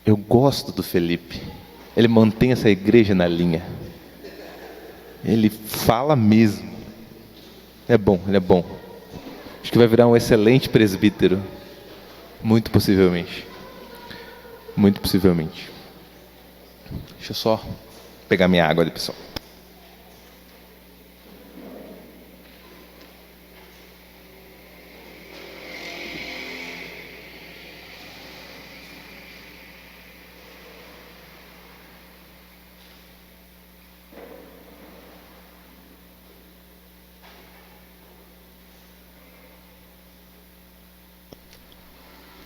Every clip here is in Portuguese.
Eu gosto do Felipe. Ele mantém essa igreja na linha. Ele fala mesmo. É bom, ele é bom. Acho que vai virar um excelente presbítero. Muito possivelmente. Muito possivelmente. Deixa eu só pegar minha água ali, pessoal.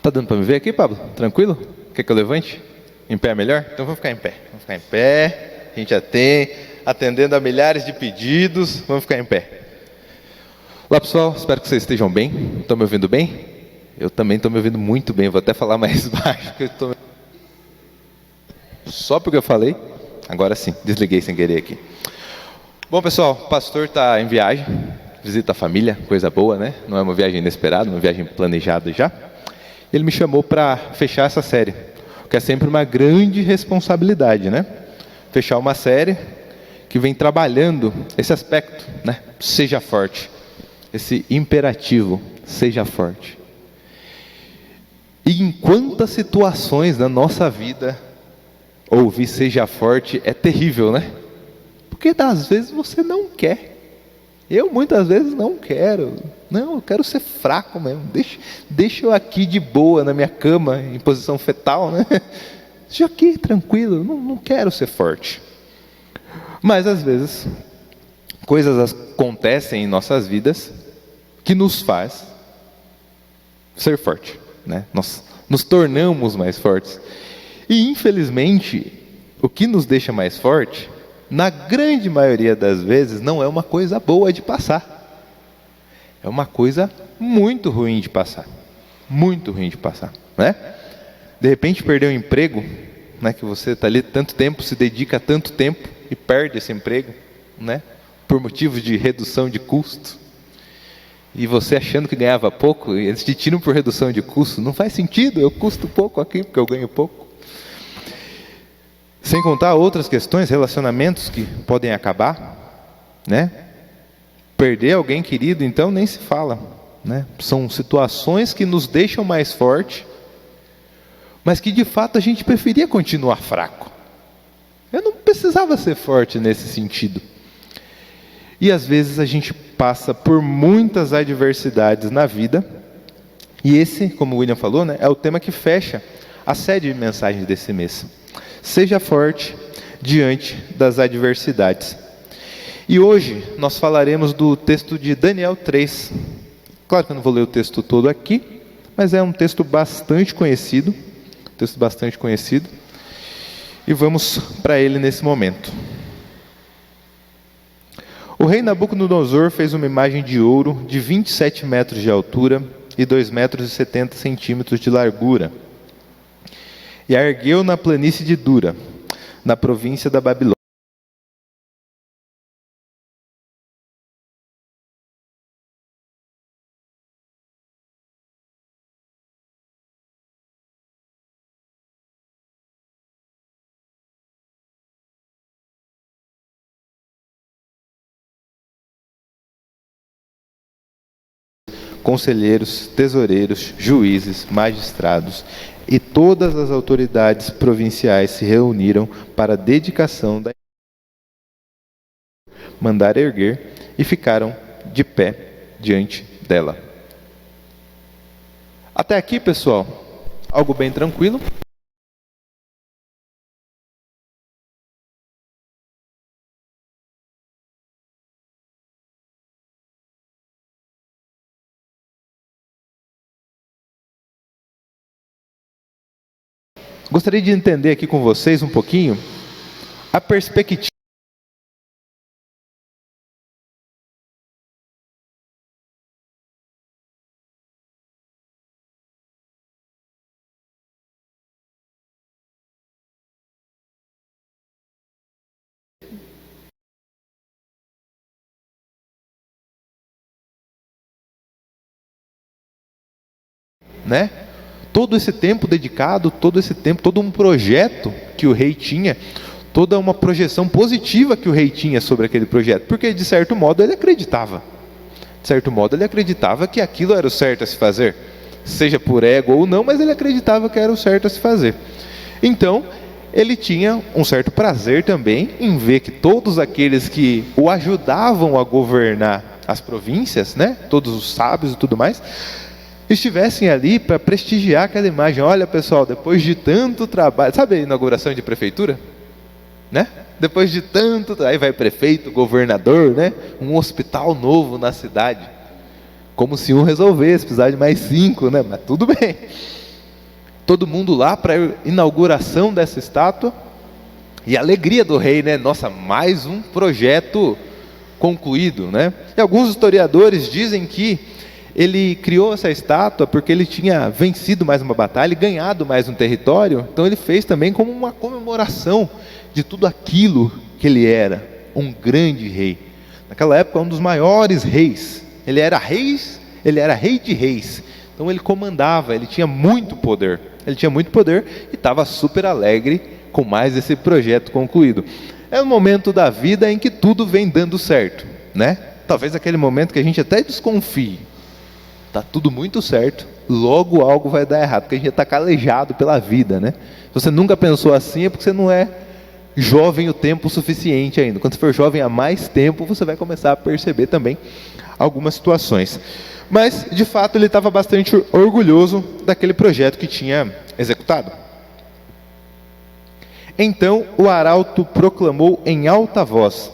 Tá dando para me ver aqui, Pablo? Tranquilo? Quer que eu levante? Em pé é melhor? Então vamos ficar em pé. Vamos ficar em pé. A gente já tem, atendendo a milhares de pedidos. Vamos ficar em pé. Olá, pessoal. Espero que vocês estejam bem. Estão me ouvindo bem? Eu também estou me ouvindo muito bem. Vou até falar mais baixo. Que eu tô... Só porque eu falei. Agora sim. Desliguei sem querer aqui. Bom, pessoal. O pastor está em viagem. Visita a família. Coisa boa, né? Não é uma viagem inesperada. Uma viagem planejada já. Ele me chamou para fechar essa série, que é sempre uma grande responsabilidade, né? Fechar uma série que vem trabalhando esse aspecto, né? Seja forte, esse imperativo, seja forte. E em quantas situações na nossa vida ouvir seja forte é terrível, né? Porque às vezes você não quer. Eu muitas vezes não quero. Não, eu quero ser fraco mesmo. Deixa eu aqui de boa na minha cama, em posição fetal, né? Deixa eu aqui, tranquilo. Não quero ser forte. Mas às vezes, coisas acontecem em nossas vidas que nos faz ser forte, né? Nós nos tornamos mais fortes. E infelizmente, o que nos deixa mais forte, na grande maioria das vezes, não é uma coisa boa de passar. É uma coisa muito ruim de passar. Muito ruim de passar, né? De repente perder um emprego, né, que você está ali tanto tempo, se dedica tanto tempo e perde esse emprego, né? Por motivos de redução de custo. E você achando que ganhava pouco, e eles te tiram por redução de custo. Não faz sentido, eu custo pouco aqui porque eu ganho pouco. Sem contar outras questões, relacionamentos que podem acabar, né? Perder alguém querido, então, nem se fala, né? São situações que nos deixam mais forte, mas que de fato a gente preferia continuar fraco. Eu não precisava ser forte nesse sentido. E às vezes a gente passa por muitas adversidades na vida, e esse, como o William falou, né, é o tema que fecha a série de mensagens desse mês. Seja forte diante das adversidades. E hoje nós falaremos do texto de Daniel 3. Claro que eu não vou ler o texto todo aqui, mas é um texto bastante conhecido. E vamos para ele nesse momento. O rei Nabucodonosor fez uma imagem de ouro de 27 metros de altura e 2 metros e 70 centímetros de largura. E a ergueu na planície de Dura, na província da Babilônia. Conselheiros, tesoureiros, juízes, magistrados e todas as autoridades provinciais se reuniram para a dedicação da mandar erguer e ficaram de pé diante dela. Até aqui, pessoal, algo bem tranquilo. Gostaria de entender aqui com vocês um pouquinho a perspectiva, né? todo esse tempo dedicado, todo esse tempo, todo um projeto que o rei tinha, toda uma projeção positiva que o rei tinha sobre aquele projeto, porque de certo modo ele acreditava. De certo modo ele acreditava que aquilo era o certo a se fazer, seja por ego ou não, mas ele acreditava que era o certo a se fazer. Então, ele tinha um certo prazer também em ver que todos aqueles que o ajudavam a governar as províncias, né, todos os sábios e tudo mais, estivessem ali para prestigiar aquela imagem. Olha, pessoal, depois de tanto trabalho, sabe a inauguração de prefeitura? Né? Depois de tanto, aí vai prefeito, governador, né? Um hospital novo na cidade, como se um resolvesse, precisar de mais 5, né? Mas tudo bem. Todo mundo lá para a inauguração dessa estátua, e a alegria do rei, né? Nossa, mais um projeto concluído, né? E alguns historiadores dizem que ele criou essa estátua porque ele tinha vencido mais uma batalha e ganhado mais um território, então ele fez também como uma comemoração de tudo aquilo que ele era, um grande rei. Naquela época, um dos maiores reis. Ele era rei de reis. Então ele comandava, ele tinha muito poder. Ele tinha muito poder e estava super alegre com mais esse projeto concluído. É um momento da vida em que tudo vem dando certo, né? Talvez aquele momento que a gente até desconfie. Está tudo muito certo, logo algo vai dar errado, porque a gente está calejado pela vida, né? Se você nunca pensou assim, é porque você não é jovem o tempo suficiente ainda. Quando você for jovem há mais tempo, você vai começar a perceber também algumas situações. Mas, de fato, ele estava bastante orgulhoso daquele projeto que tinha executado. Então o arauto proclamou em alta voz: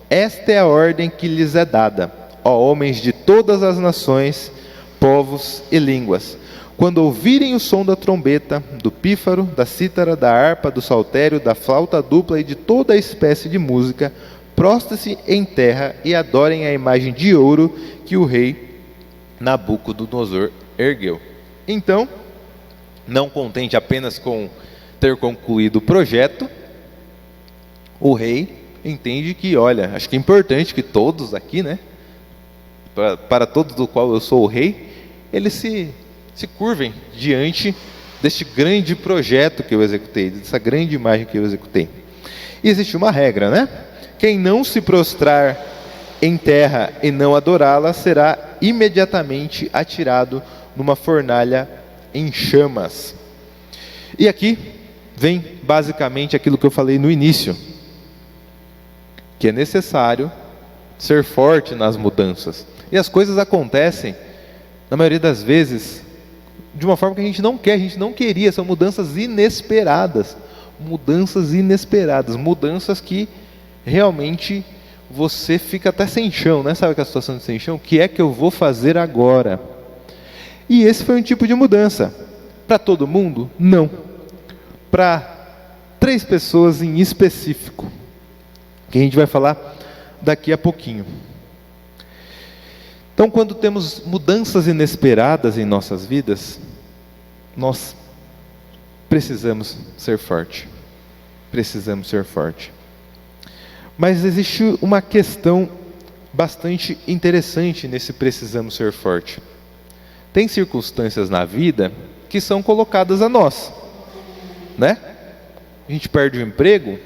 esta é a ordem que lhes é dada, ó homens de todas as nações, povos e línguas. Quando ouvirem o som da trombeta, do pífaro, da cítara, da harpa, do saltério, da flauta dupla e de toda a espécie de música, prostre-se em terra e adorem a imagem de ouro que o rei Nabucodonosor ergueu. Então, não contente apenas com ter concluído o projeto, o rei entende que, olha, acho que é importante que todos aqui, né, para todos do qual eu sou o rei, eles se curvem diante deste grande projeto que eu executei, dessa grande imagem que eu executei. E existe uma regra, né? Quem não se prostrar em terra e não adorá-la será imediatamente atirado numa fornalha em chamas. E aqui vem basicamente aquilo que eu falei no início, que é necessário ser forte nas mudanças. E as coisas acontecem, na maioria das vezes, de uma forma que a gente não quer, a gente não queria. São mudanças inesperadas, mudanças que realmente você fica até sem chão, né? Sabe aquela situação de sem chão? O que é que eu vou fazer agora? E esse foi um tipo de mudança. Para todo mundo? Não. Para 3 pessoas em específico, que a gente vai falar daqui a pouquinho. Então, quando temos mudanças inesperadas em nossas vidas, nós precisamos ser forte. Precisamos ser forte. Mas existe uma questão bastante interessante nesse precisamos ser forte. Tem circunstâncias na vida que são colocadas a nós, né? A gente perde o emprego,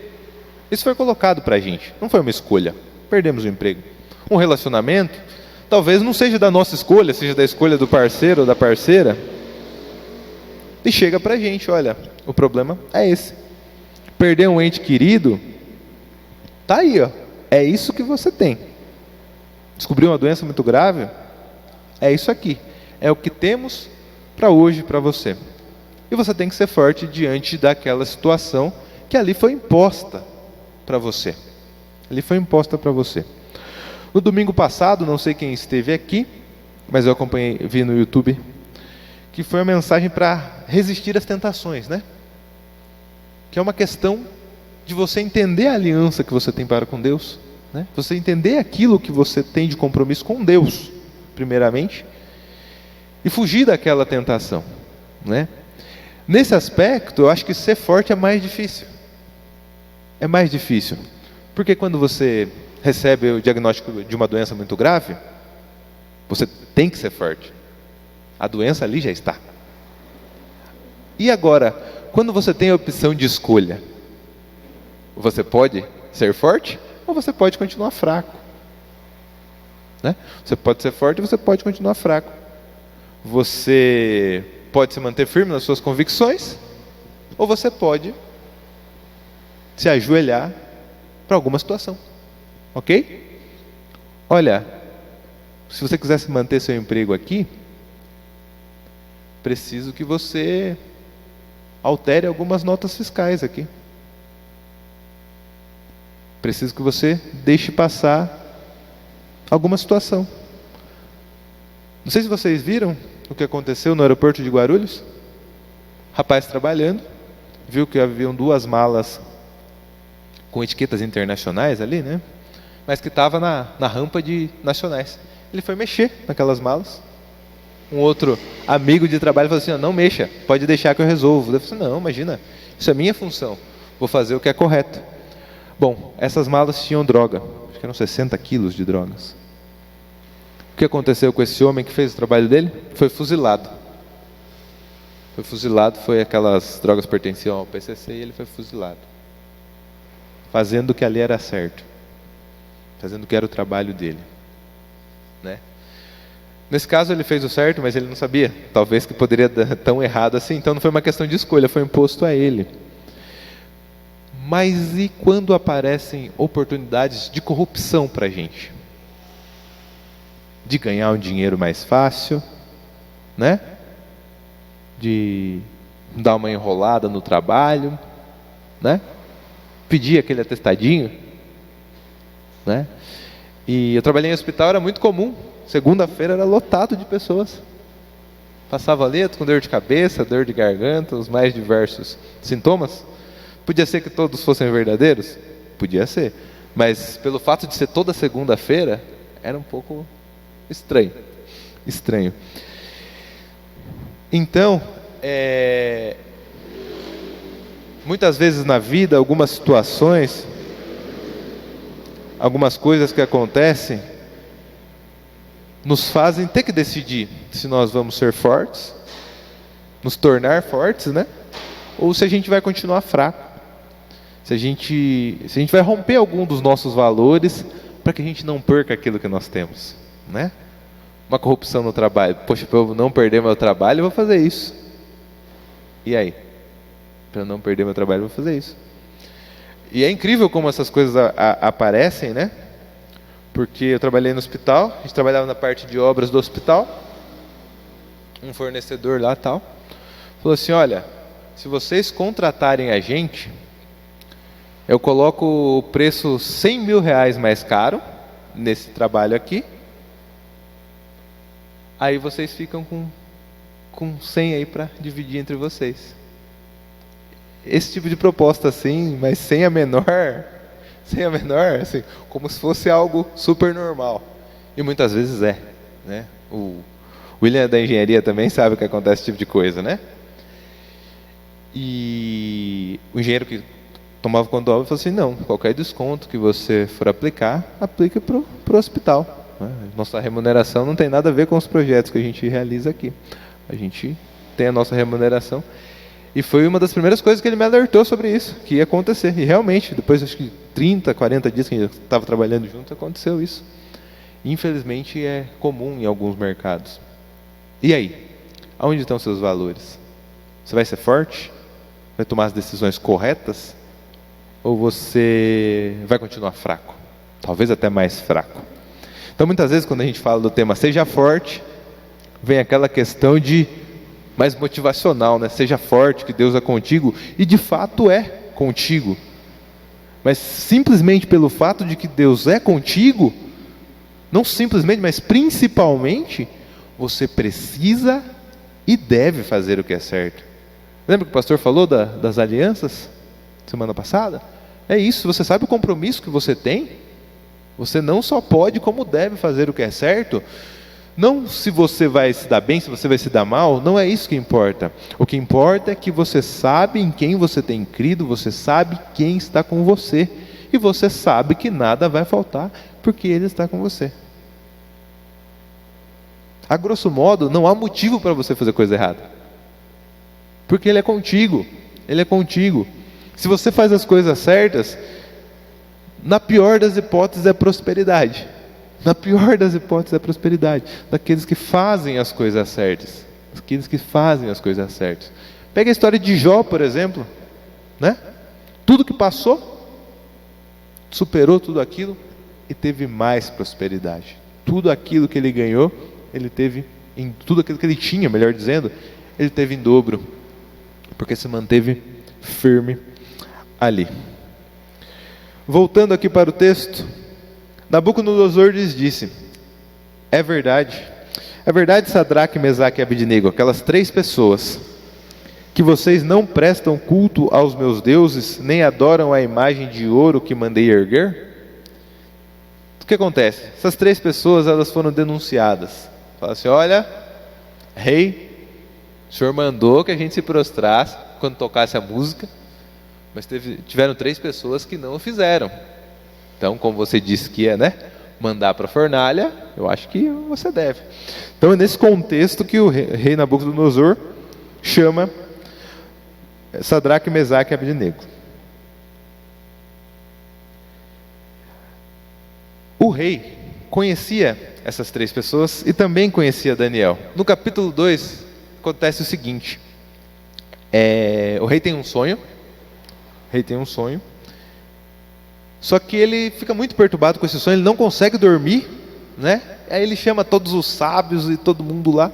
isso foi colocado para a gente, não foi uma escolha, perdemos o emprego. Um relacionamento, talvez não seja da nossa escolha, seja da escolha do parceiro ou da parceira, e chega para a gente, olha, o problema é esse. Perder um ente querido, tá aí, ó, é isso que você tem. Descobriu uma doença muito grave? É isso aqui, é o que temos para hoje, para você. E você tem que ser forte diante daquela situação que ali foi imposta para você. Ali foi imposta para você. No domingo passado, não sei quem esteve aqui, mas eu acompanhei, vi no YouTube, que foi uma mensagem para resistir às tentações, né? Que é uma questão de você entender a aliança que você tem para com Deus, né? Você entender aquilo que você tem de compromisso com Deus, primeiramente, e fugir daquela tentação, né? Nesse aspecto, eu acho que ser forte é mais difícil. É mais difícil. Porque quando você recebe o diagnóstico de uma doença muito grave, você tem que ser forte. A doença ali já está. E agora, quando você tem a opção de escolha, você pode ser forte ou você pode continuar fraco, né? Você pode ser forte ou você pode continuar fraco. Você pode se manter firme nas suas convicções ou você pode se ajoelhar para alguma situação, ok? Olha, se você quiser se manter seu emprego aqui, preciso que você altere algumas notas fiscais aqui. Preciso que você deixe passar alguma situação. Não sei se vocês viram o que aconteceu no aeroporto de Guarulhos. Rapaz trabalhando, viu que haviam 2 malas com etiquetas internacionais ali, né? Mas que estava na rampa de nacionais. Ele foi mexer naquelas malas. Um outro amigo de trabalho falou assim: não mexa, pode deixar que eu resolvo. Eu falei assim: não, imagina, isso é minha função, vou fazer o que é correto. Bom, essas malas tinham droga, acho que eram 60 quilos de drogas. O que aconteceu com esse homem que fez o trabalho dele? Foi fuzilado. Foi aquelas drogas pertenciam ao PCC e ele foi fuzilado. Fazendo o que ali era certo. Fazendo o que era o trabalho dele, né? Nesse caso ele fez o certo, mas ele não sabia, talvez, que poderia dar tão errado assim. Então não foi uma questão de escolha, foi imposto a ele. Mas e quando aparecem oportunidades de corrupção para a gente? De ganhar um dinheiro mais fácil, né? De dar uma enrolada no trabalho, né? Pedir aquele atestadinho, né? E eu trabalhei em hospital, era muito comum. Segunda-feira era lotado de pessoas. Passava ali com dor de cabeça, dor de garganta, os mais diversos sintomas. Podia ser que todos fossem verdadeiros? Podia ser. Mas pelo fato de ser toda segunda-feira, era um pouco estranho. Então, muitas vezes na vida, algumas situações, algumas coisas que acontecem, nos fazem ter que decidir se nós vamos ser fortes, nos tornar fortes, né? Ou se a gente vai continuar fraco. Se a gente vai romper algum dos nossos valores para que a gente não perca aquilo que nós temos, né? Uma corrupção no trabalho. Poxa, para eu não perder meu trabalho, eu vou fazer isso. E aí? Para eu não perder meu trabalho, eu vou fazer isso. E é incrível como essas coisas aparecem, né? Porque eu trabalhei no hospital, a gente trabalhava na parte de obras do hospital, um fornecedor lá tal, falou assim: olha, se vocês contratarem a gente, eu coloco o preço R$100 mil mais caro, nesse trabalho aqui, aí vocês ficam com 100 aí para dividir entre vocês. Esse tipo de proposta assim, mas sem a menor, assim, como se fosse algo super normal. E muitas vezes é, né? O William é da engenharia também, sabe o que acontece esse tipo de coisa, né? E o engenheiro que tomava conta da obra falou assim: não, qualquer desconto que você for aplicar, aplique para o hospital. Nossa remuneração não tem nada a ver com os projetos que a gente realiza aqui. A gente tem a nossa remuneração. E foi uma das primeiras coisas que ele me alertou sobre isso, que ia acontecer. E realmente, depois acho que 30, 40 dias que a gente estava trabalhando junto, aconteceu isso. Infelizmente é comum em alguns mercados. E aí? Aonde estão seus valores? Você vai ser forte? Vai tomar as decisões corretas? Ou você vai continuar fraco? Talvez até mais fraco. Então muitas vezes quando a gente fala do tema seja forte, vem aquela questão de mais motivacional, né? Seja forte, que Deus é contigo, e de fato é contigo. Mas simplesmente pelo fato de que Deus é contigo, não simplesmente, mas principalmente, você precisa e deve fazer o que é certo. Lembra que o pastor falou das alianças semana passada? É isso, você sabe o compromisso que você tem? Você não só pode, como deve fazer o que é certo. Não se você vai se dar bem, se você vai se dar mal, não é isso que importa. O que importa é que você sabe em quem você tem crido, você sabe quem está com você. E você sabe que nada vai faltar, porque Ele está com você. A grosso modo, não há motivo para você fazer coisa errada. Porque Ele é contigo. Ele é contigo. Se você faz as coisas certas, na pior das hipóteses é prosperidade. Na pior das hipóteses é prosperidade. Daqueles que fazem as coisas certas. Aqueles que fazem as coisas certas. Pega a história de Jó, por exemplo, né? Tudo que passou, superou tudo aquilo e teve mais prosperidade. Tudo aquilo que ele ganhou, ele teve, tudo aquilo que ele tinha, melhor dizendo, ele teve em dobro, porque se manteve firme ali. Voltando aqui para o texto, Nabucodonosor lhes disse: é verdade, Sadraque, Mesaque e Abednego, aquelas 3 pessoas, que vocês não prestam culto aos meus deuses, nem adoram a imagem de ouro que mandei erguer? O que acontece? Essas 3 pessoas, elas foram denunciadas. Falaram assim: olha, rei, o senhor mandou que a gente se prostrasse quando tocasse a música, mas tiveram 3 pessoas que não o fizeram. Então, como você disse que ia, mandar para a fornalha, eu acho que você deve. Então é nesse contexto que o rei Nabucodonosor chama Sadraque, Mesaque e Abednego. O rei conhecia essas 3 pessoas e também conhecia Daniel. No capítulo 2 acontece o seguinte: o rei tem um sonho. Só que ele fica muito perturbado com esse sonho, ele não consegue dormir, né? Aí ele chama todos os sábios e todo mundo lá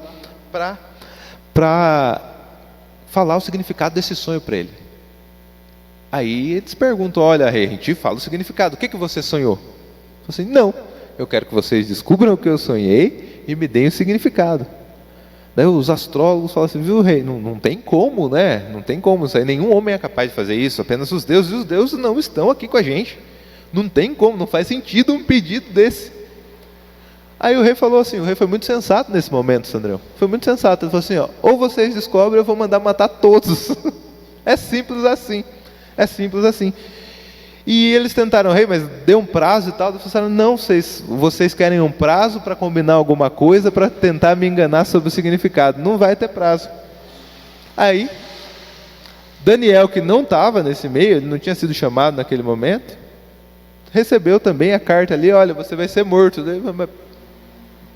para falar o significado desse sonho para ele. Aí eles perguntam: olha, rei, a gente fala o significado, o que você sonhou? Eu assim: não, eu quero que vocês descubram o que eu sonhei e me deem o significado. Daí os astrólogos falam assim: viu, rei, não tem como, né? Não tem como, nenhum homem é capaz de fazer isso, apenas os deuses, e os deuses não estão aqui com a gente. Não tem como, não faz sentido um pedido desse. Aí o rei falou assim, o rei foi muito sensato nesse momento, Sandrão. Foi muito sensato, ele falou assim: ou vocês descobrem, eu vou mandar matar todos. É simples assim. É simples assim. E eles tentaram: rei, mas deu um prazo e tal. Eles falaram: não, vocês querem um prazo para combinar alguma coisa, para tentar me enganar sobre o significado. Não vai ter prazo. Aí, Daniel, que não estava nesse meio, ele não tinha sido chamado naquele momento, recebeu também a carta ali: olha, você vai ser morto.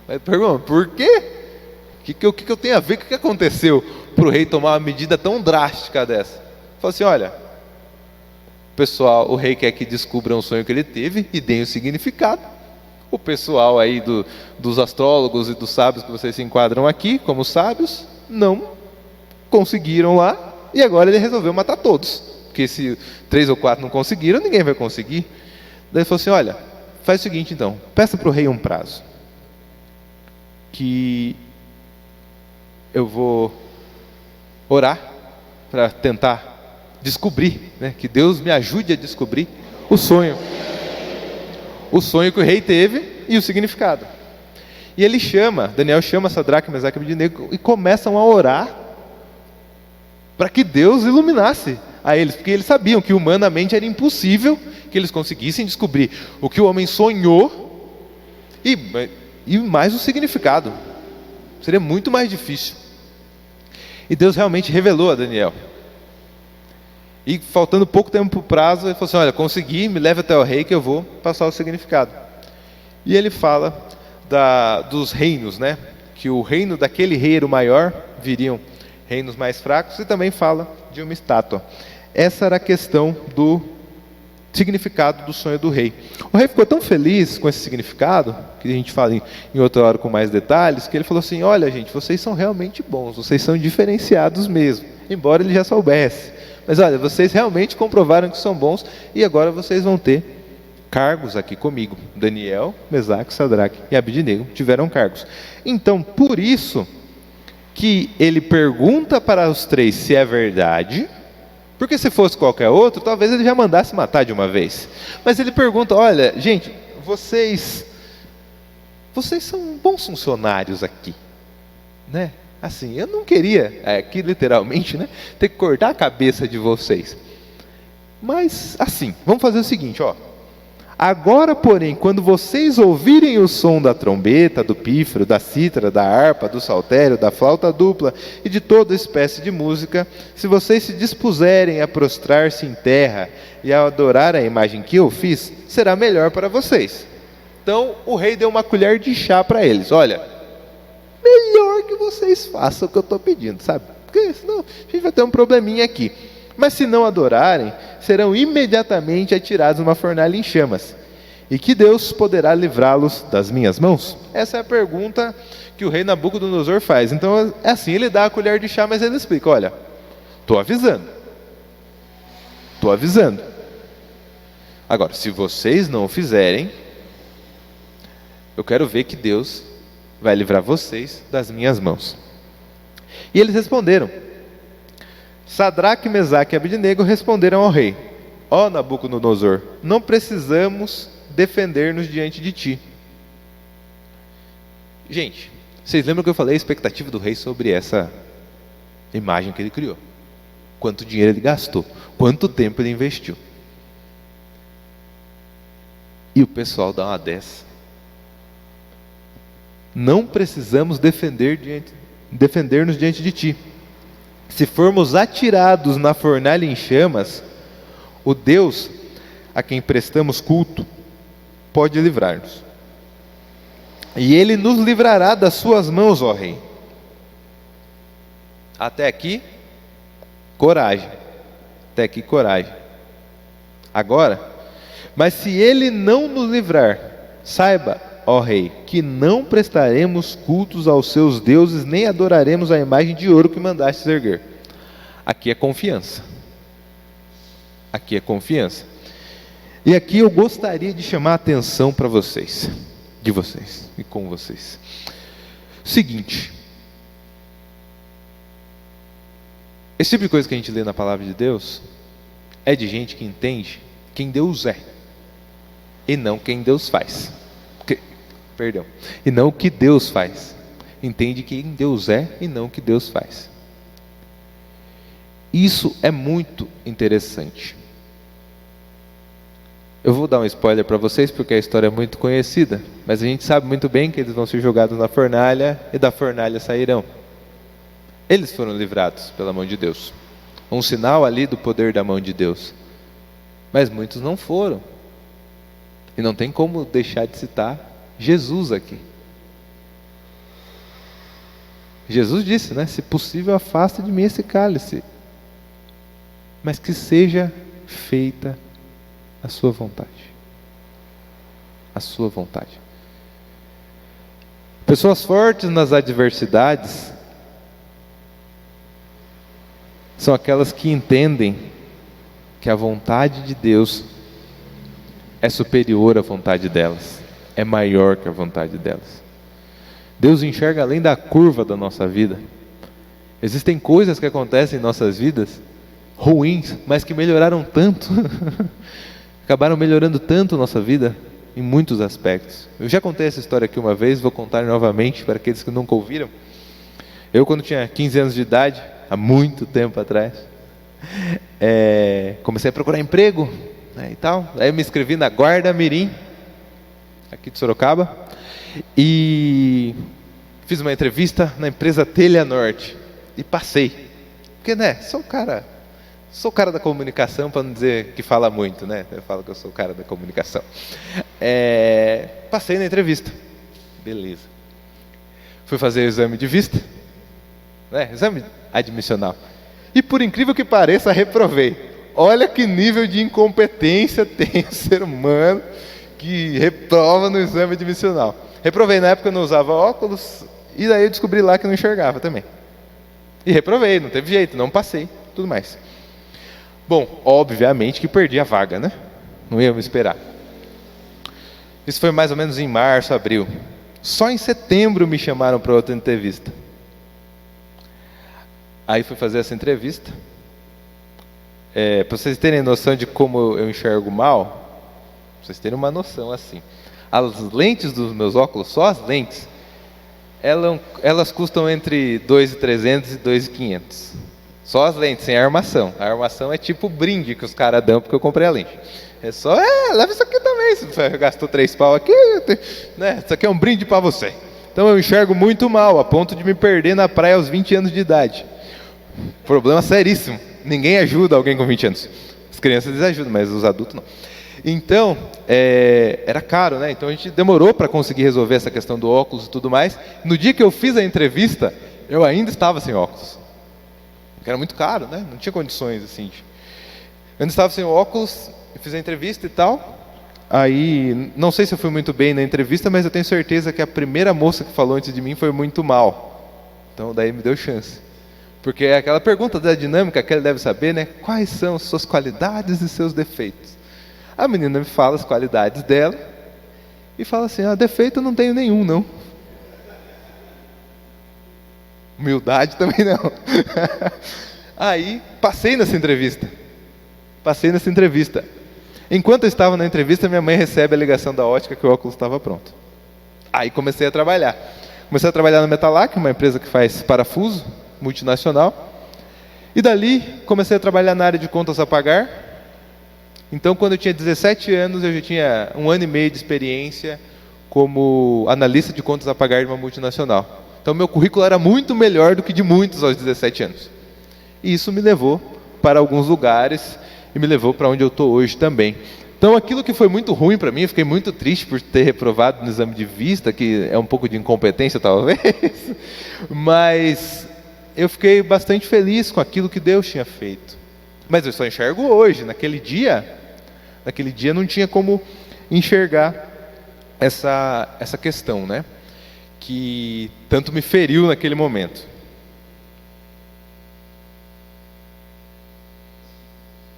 Mas pergunta: por quê? O que eu tenho a ver? O que aconteceu para o rei tomar uma medida tão drástica dessa? Falou assim: olha, o rei quer que descubram o sonho que ele teve e deem o significado. O pessoal aí dos astrólogos e dos sábios que vocês se enquadram aqui como sábios, não conseguiram lá, e agora ele resolveu matar todos, porque se 3 ou 4 não conseguiram, ninguém vai conseguir. Daí ele falou assim: olha, faz o seguinte então, peça para o rei um prazo, que eu vou orar para tentar descobrir, que Deus me ajude a descobrir o sonho que o rei teve e o significado. E ele Daniel chama Sadraque, Mesaque e Abednego e começam a orar para que Deus iluminasse a eles, porque eles sabiam que humanamente era impossível que eles conseguissem descobrir o que o homem sonhou e mais o significado. Seria muito mais difícil. E Deus realmente revelou a Daniel. E faltando pouco tempo para o prazo, ele falou assim: olha, consegui, me leve até o rei que eu vou passar o significado. E ele fala dos reinos, que o reino daquele rei era o maior, viriam reinos mais fracos, e também fala de uma estátua. Essa era a questão do significado do sonho do rei. O rei ficou tão feliz com esse significado, que a gente fala em outra hora com mais detalhes, que ele falou assim: olha, gente, vocês são realmente bons, vocês são diferenciados mesmo, embora ele já soubesse. Mas olha, vocês realmente comprovaram que são bons, e agora vocês vão ter cargos aqui comigo. Daniel, Mesaque, Sadraque e Abednego tiveram cargos. Então, por isso que ele pergunta para os 3 se é verdade, porque se fosse qualquer outro, talvez ele já mandasse matar de uma vez. Mas ele pergunta: olha, gente, vocês são bons funcionários aqui, Assim, eu não queria, aqui literalmente, ter que cortar a cabeça de vocês. Mas, assim, vamos fazer o seguinte, Agora, porém, quando vocês ouvirem o som da trombeta, do pífaro, da cítara, da harpa, do saltério, da flauta dupla e de toda espécie de música, se vocês se dispuserem a prostrar-se em terra e a adorar a imagem que eu fiz, será melhor para vocês. Então, o rei deu uma colher de chá para eles. Olha, melhor que vocês façam o que eu estou pedindo, sabe? Porque senão a gente vai ter um probleminha aqui. Mas se não adorarem, serão imediatamente atirados numa fornalha em chamas. E que Deus poderá livrá-los das minhas mãos? Essa é a pergunta que o rei Nabucodonosor faz. Então é assim, ele dá a colher de chá, mas ele explica, olha, estou avisando. Agora, se vocês não o fizerem, eu quero ver que Deus vai livrar vocês das minhas mãos. E eles responderam. Sadraque, Mesaque e Abednego responderam ao rei: ó Nabucodonosor, não precisamos defender-nos diante de ti. Gente, vocês lembram que eu falei a expectativa do rei sobre essa imagem que ele criou? Quanto dinheiro ele gastou? Quanto tempo ele investiu? E o pessoal dá uma dessa. Não precisamos defender-nos diante de ti. Se formos atirados na fornalha em chamas, o Deus a quem prestamos culto pode livrar-nos. E Ele nos livrará das suas mãos, ó Rei. Até aqui, coragem. Agora, mas se Ele não nos livrar, saiba, ó Rei, que não prestaremos cultos aos seus deuses, nem adoraremos a imagem de ouro que mandastes erguer. Aqui é confiança. E aqui eu gostaria de chamar a atenção para vocês, de vocês e com vocês. Seguinte, esse tipo de coisa que a gente lê na palavra de Deus é de gente que entende quem Deus é e não quem Deus faz. E não o que Deus faz. Entende quem Deus é e não o que Deus faz. Isso é muito interessante. Eu vou dar um spoiler para vocês, porque a história é muito conhecida, mas a gente sabe muito bem que eles vão ser jogados na fornalha e da fornalha sairão. Eles foram livrados pela mão de Deus. Um sinal ali do poder da mão de Deus. Mas muitos não foram. E não tem como deixar de citar Jesus aqui. Jesus disse, né? Se possível, afasta de mim esse cálice, mas que seja feita a sua vontade. A sua vontade. Pessoas fortes nas adversidades são aquelas que entendem que a vontade de Deus é superior à vontade delas, é maior que a vontade delas. Deus enxerga além da curva da nossa vida. Existem coisas que acontecem em nossas vidas ruins, mas que melhoraram tanto, acabaram melhorando tanto a nossa vida em muitos aspectos. Eu já contei essa história aqui uma vez, vou contar novamente para aqueles que nunca ouviram. Eu, quando tinha 15 anos de idade, há muito tempo atrás, comecei a procurar emprego, né, e tal. Aí eu me inscrevi na Guarda Mirim, aqui de Sorocaba, e fiz uma entrevista na empresa Telha Norte e passei, porque, né, sou o cara da comunicação, para não dizer que fala muito, né? Eu falo que eu sou o cara da comunicação. Passei na entrevista, beleza. Fui fazer o exame de vista, né? Exame admissional, e por incrível que pareça, reprovei. Olha que nível de incompetência tem o ser humano que reprova no exame admissional. Reprovei, na época eu não usava óculos, e daí eu descobri lá que eu não enxergava também. E reprovei, não teve jeito, não passei, tudo mais. Bom, obviamente que perdi a vaga, né? Não ia me esperar. Isso foi mais ou menos em março, abril. Só em setembro me chamaram para outra entrevista. Aí fui fazer essa entrevista. Para vocês terem noção de como eu enxergo mal, para vocês terem uma noção assim. As lentes dos meus óculos, só as lentes, elas custam entre 2.300 e 2.500. Só as lentes, sem a armação. A armação é tipo o brinde que os caras dão porque eu comprei a lente. É só, leva isso aqui também. Se você gastou 3 pau aqui, né? Isso aqui é um brinde para você. Então eu enxergo muito mal, a ponto de me perder na praia aos 20 anos de idade. Problema seríssimo. Ninguém ajuda alguém com 20 anos. As crianças eles ajudam, mas os adultos não. Então, era caro, né? Então a gente demorou para conseguir resolver essa questão do óculos e tudo mais. No dia que eu fiz a entrevista, eu ainda estava sem óculos. Porque era muito caro, né? Não tinha condições assim. Eu ainda estava sem óculos, eu fiz a entrevista e tal. Aí, não sei se eu fui muito bem na entrevista, mas eu tenho certeza que a primeira moça que falou antes de mim foi muito mal. Então daí me deu chance. Porque é aquela pergunta da dinâmica que ele deve saber, né? Quais são suas qualidades e seus defeitos? A menina me fala as qualidades dela e fala assim, defeito eu não tenho nenhum, não. Humildade também não. Aí, passei nessa entrevista. Enquanto eu estava na entrevista, minha mãe recebe a ligação da ótica que o óculos estava pronto. Aí comecei a trabalhar. Comecei a trabalhar na Metalac, uma empresa que faz parafuso, multinacional. E dali, comecei a trabalhar na área de contas a pagar. Então, quando eu tinha 17 anos, eu já tinha 1 ano e meio de experiência como analista de contas a pagar de uma multinacional. Então, meu currículo era muito melhor do que de muitos aos 17 anos. E isso me levou para alguns lugares e me levou para onde eu estou hoje também. Então, aquilo que foi muito ruim para mim, eu fiquei muito triste por ter reprovado no exame de vista, que é um pouco de incompetência talvez, mas eu fiquei bastante feliz com aquilo que Deus tinha feito. Mas eu só enxergo hoje. Naquele dia não tinha como enxergar essa questão, né? Que tanto me feriu naquele momento.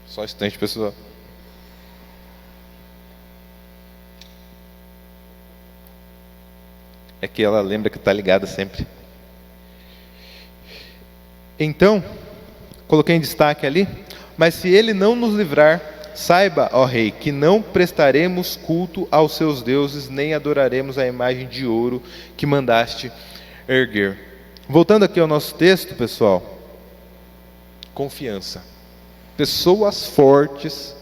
Só um instante, pessoal. É que ela lembra que está ligada sempre. Então, coloquei em destaque ali, mas se ele não nos livrar, saiba, ó rei, que não prestaremos culto aos seus deuses, nem adoraremos a imagem de ouro que mandaste erguer. Voltando aqui ao nosso texto, pessoal, confiança. Pessoas fortes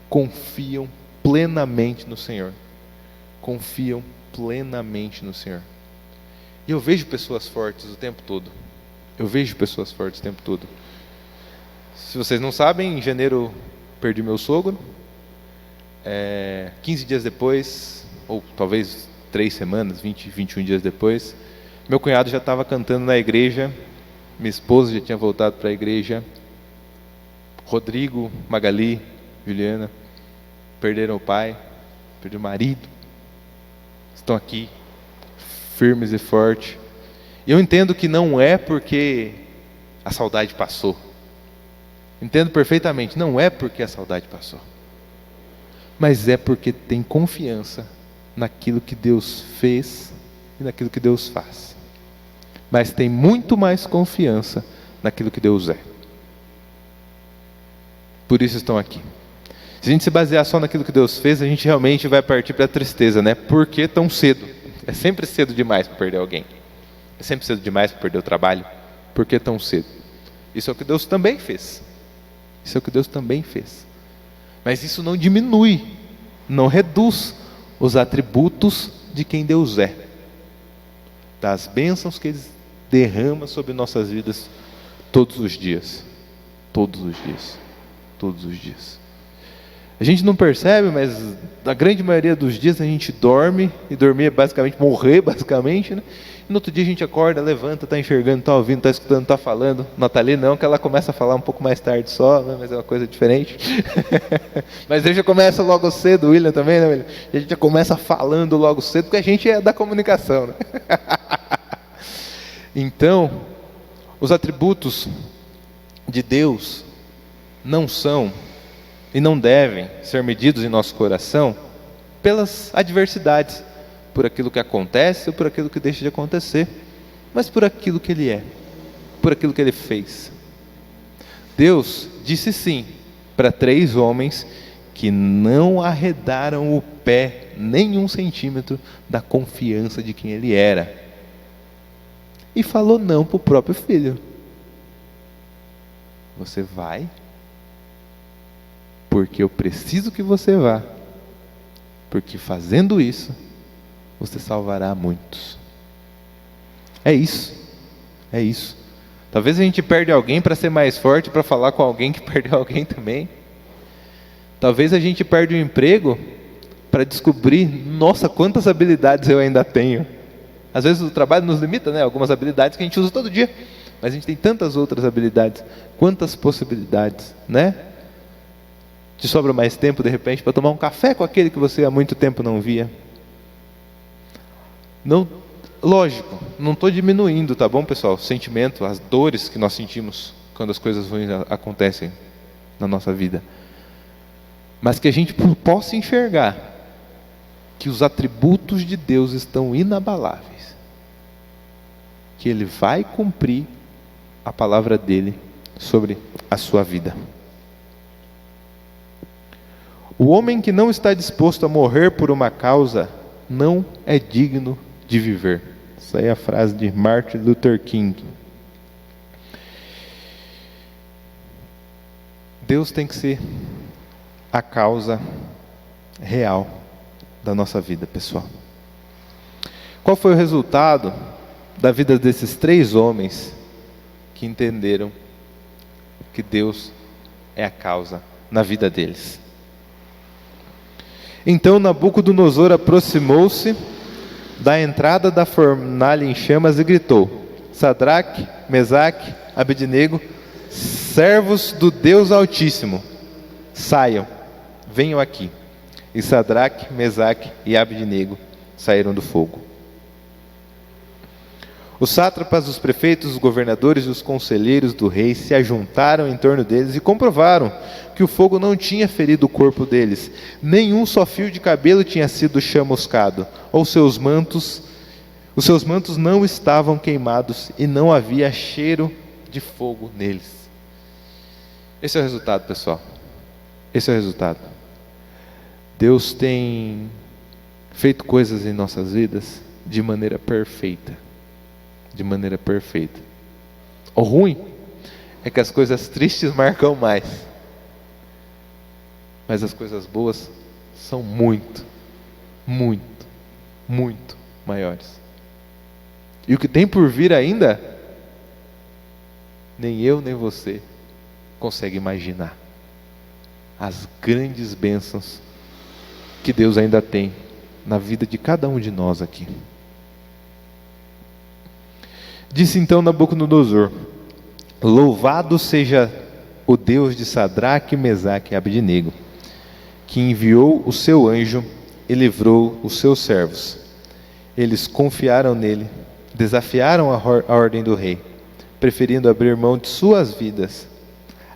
confiam plenamente no Senhor. Confiam plenamente no Senhor. E eu vejo pessoas fortes o tempo todo. Se vocês não sabem, em janeiro perdi meu sogro. 15 dias depois, ou talvez 3 semanas, 20, 21 dias depois, meu cunhado já estava cantando na igreja, minha esposa já tinha voltado para a igreja, Rodrigo, Magali, Juliana, perderam o pai, perderam o marido, estão aqui, firmes e fortes. E eu entendo que não é porque a saudade passou. Entendo perfeitamente, não é porque a saudade passou. Mas é porque tem confiança naquilo que Deus fez e naquilo que Deus faz. Mas tem muito mais confiança naquilo que Deus é. Por isso estão aqui. Se a gente se basear só naquilo que Deus fez, a gente realmente vai partir para a tristeza, né? Por que tão cedo? É sempre cedo demais para perder alguém. É sempre cedo demais para perder o trabalho. Por que tão cedo? Isso é o que Deus também fez. Mas isso não diminui, não reduz os atributos de quem Deus é. Das bênçãos que Ele derrama sobre nossas vidas todos os dias. A gente não percebe, mas na grande maioria dos dias a gente dorme, e dormir é basicamente morrer, basicamente, né? E no outro dia a gente acorda, levanta, está enxergando, está ouvindo, está escutando, está falando. Nathalie não, que ela começa a falar um pouco mais tarde só, né? Mas é uma coisa diferente. Mas ele já começa logo cedo, o William também, né, William? A gente já começa falando logo cedo, porque a gente é da comunicação, né? Então, os atributos de Deus não são e não devem ser medidos em nosso coração pelas adversidades, por aquilo que acontece ou por aquilo que deixa de acontecer, mas por aquilo que Ele é, por aquilo que Ele fez. Deus disse sim para 3 homens que não arredaram o pé nem 1 centímetro da confiança de quem Ele era, e falou não para o próprio filho. Você vai, porque eu preciso que você vá, porque fazendo isso, você salvará muitos. É isso, é isso. Talvez a gente perde alguém para ser mais forte, para falar com alguém que perdeu alguém também. Talvez a gente perde o emprego para descobrir, nossa, quantas habilidades eu ainda tenho. Às vezes o trabalho nos limita, né? Algumas habilidades que a gente usa todo dia, mas a gente tem tantas outras habilidades, quantas possibilidades, né? Te sobra mais tempo, de repente, para tomar um café com aquele que você há muito tempo não via. Não, lógico, não estou diminuindo, tá bom, pessoal? O sentimento, as dores que nós sentimos quando as coisas ruins acontecem na nossa vida. Mas que a gente possa enxergar que os atributos de Deus estão inabaláveis. Que Ele vai cumprir a palavra dEle sobre a sua vida. O homem que não está disposto a morrer por uma causa não é digno de viver. Essa aí é a frase de Martin Luther King. Deus tem que ser a causa real da nossa vida, pessoal. Qual foi o resultado da vida desses 3 homens que entenderam que Deus é a causa na vida deles? Então Nabucodonosor aproximou-se da entrada da fornalha em chamas e gritou: Sadraque, Mesaque, Abednego, servos do Deus Altíssimo, saiam, venham aqui. E Sadraque, Mesaque e Abednego saíram do fogo. Os sátrapas, os prefeitos, os governadores e os conselheiros do rei se ajuntaram em torno deles e comprovaram que o fogo não tinha ferido o corpo deles. Nenhum só fio de cabelo tinha sido chamuscado, os seus mantos não estavam queimados e não havia cheiro de fogo neles. Esse é o resultado, pessoal. Esse é o resultado. Deus tem feito coisas em nossas vidas de maneira perfeita. De maneira perfeita. O ruim é que as coisas tristes marcam mais, mas as coisas boas são muito, muito, muito maiores. E o que tem por vir ainda, nem eu nem você consegue imaginar. As grandes bênçãos que Deus ainda tem na vida de cada um de nós aqui. Disse então Nabucodonosor: Louvado seja o Deus de Sadraque, Mesaque e Abednego, que enviou o seu anjo e livrou os seus servos. Eles confiaram nele, desafiaram a ordem do rei, preferindo abrir mão de suas vidas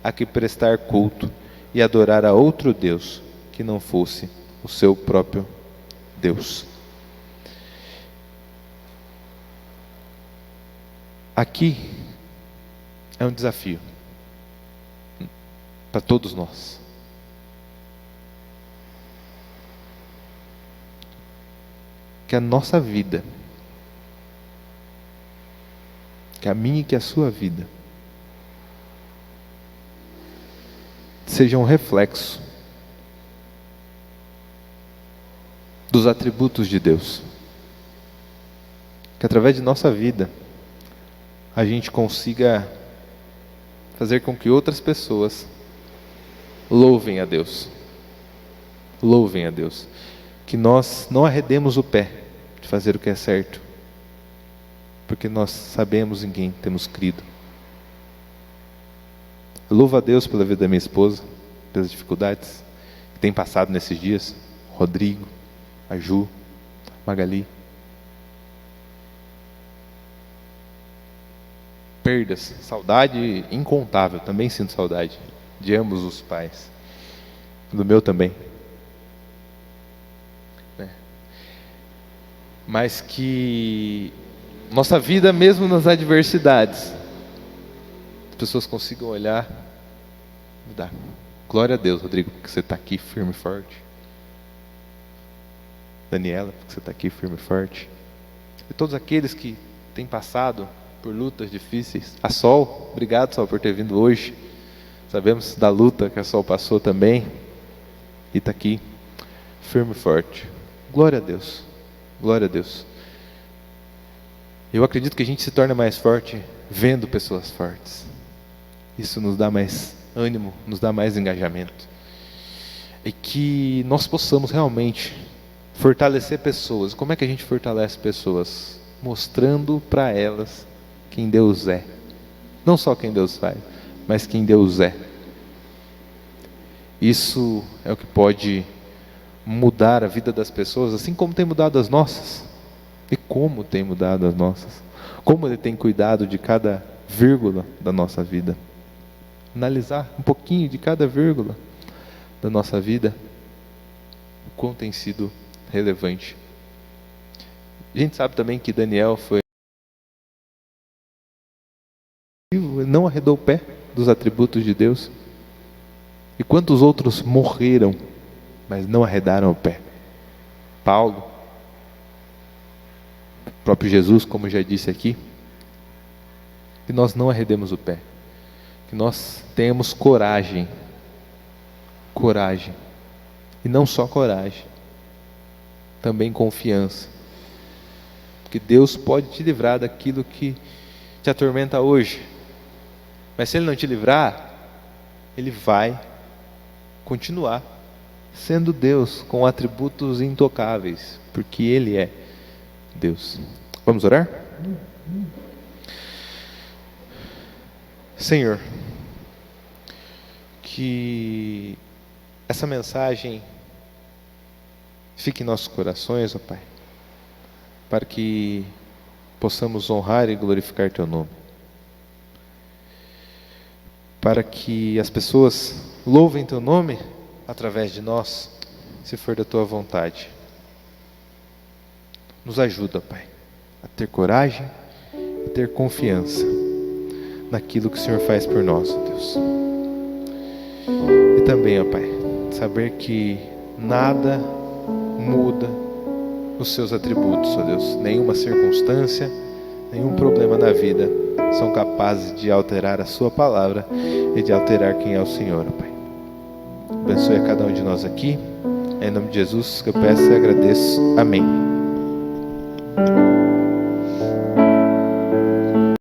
a que prestar culto e adorar a outro Deus que não fosse o seu próprio Deus. Aqui é um desafio para todos nós. Que a nossa vida, que a minha e que a sua vida, seja um reflexo dos atributos de Deus. Que através de nossa vida a gente consiga fazer com que outras pessoas louvem a Deus. Louvem a Deus. Que nós não arredemos o pé de fazer o que é certo, porque nós sabemos em quem temos crido. Eu louvo a Deus pela vida da minha esposa, pelas dificuldades que tem passado nesses dias. Rodrigo, a Ju, Magali. Perdas, saudade incontável, também sinto saudade de ambos os pais, do meu também, mas que nossa vida, mesmo nas adversidades, as pessoas consigam olhar e dar glória a Deus. Rodrigo, porque você está aqui firme e forte. Daniela, porque você está aqui firme e forte. E todos aqueles que têm passado por lutas difíceis. A Sol, obrigado, Sol, por ter vindo hoje. Sabemos da luta que a Sol passou também. E está aqui, firme e forte. Glória a Deus. Glória a Deus. Eu acredito que a gente se torna mais forte vendo pessoas fortes. Isso nos dá mais ânimo, nos dá mais engajamento. E que nós possamos realmente fortalecer pessoas. Como é que a gente fortalece pessoas? Mostrando para elas quem Deus é. Não só quem Deus faz, mas quem Deus é. Isso é o que pode mudar a vida das pessoas, assim como tem mudado as nossas. E como tem mudado as nossas. Como Ele tem cuidado de cada vírgula da nossa vida. Analisar um pouquinho de cada vírgula da nossa vida, o quão tem sido relevante. A gente sabe também que Daniel não arredou o pé dos atributos de Deus. E quantos outros morreram, mas não arredaram o pé? Paulo, o próprio Jesus, como já disse aqui, que nós não arredemos o pé, que nós tenhamos coragem, e não só coragem, também confiança, que Deus pode te livrar daquilo que te atormenta hoje, mas se Ele não te livrar, Ele vai continuar sendo Deus, com atributos intocáveis, porque Ele é Deus. Vamos orar? Senhor, que essa mensagem fique em nossos corações, ó Pai, para que possamos honrar e glorificar Teu nome, para que as pessoas louvem Teu nome através de nós, se for da Tua vontade. Nos ajuda, Pai, a ter coragem, a ter confiança naquilo que o Senhor faz por nós, ó Deus. E também, ó Pai, saber que nada muda os Seus atributos, ó Deus. Nenhuma circunstância, nenhum problema na vida são capazes de alterar a Sua palavra e de alterar quem é o Senhor, ó Pai. Abençoe a cada um de nós aqui. É em nome de Jesus que eu peço e agradeço. Amém.